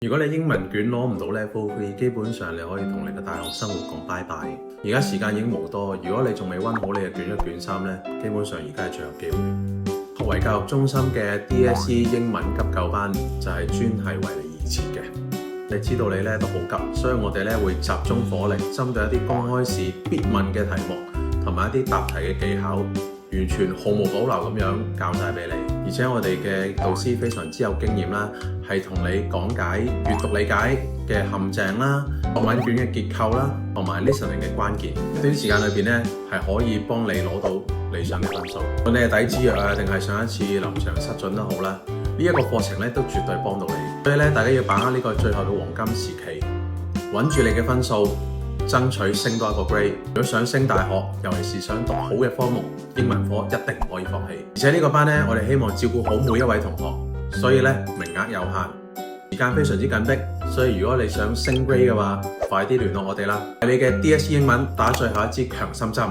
如果你英文卷攞唔到 Level 3，基本上你可以同你嘅大學生活講拜拜。而家時間已經無多，如果你仲未溫好你嘅卷1、卷3呢，基本上而家係最後機會。學為教育中心嘅 DSE 英文急救班就係專係為你而設嘅。你知道你咧都好急，所以我哋咧會集中火力，針對一啲公開試必問嘅題目，同埋一啲答題嘅技巧，完全毫無保留咁樣教晒俾你。而且我哋嘅導師非常之有經驗啦，係同你講解閱讀理解嘅陷阱啦、作文卷嘅結構啦，同埋 listening 嘅關鍵。短時間裏邊咧係可以幫你攞到理想嘅分數。無論你係底子弱啊，定係上一次臨場失準都好啦，呢一個課程咧都絕對幫到你。所以咧，大家要把握呢個最後嘅黃金時期，穩住你嘅分數，爭取升多一個 grade。如果想升大學，尤其是想讀好嘅科目，英文科一定唔可以放棄。而且呢個班呢，我哋希望照顧好每一位同學，所以呢，名額有限，時間非常之緊迫。所以如果你想升 grade 嘅話，快啲聯絡我哋啦。係你嘅 DSE 英文打最後一支強心針。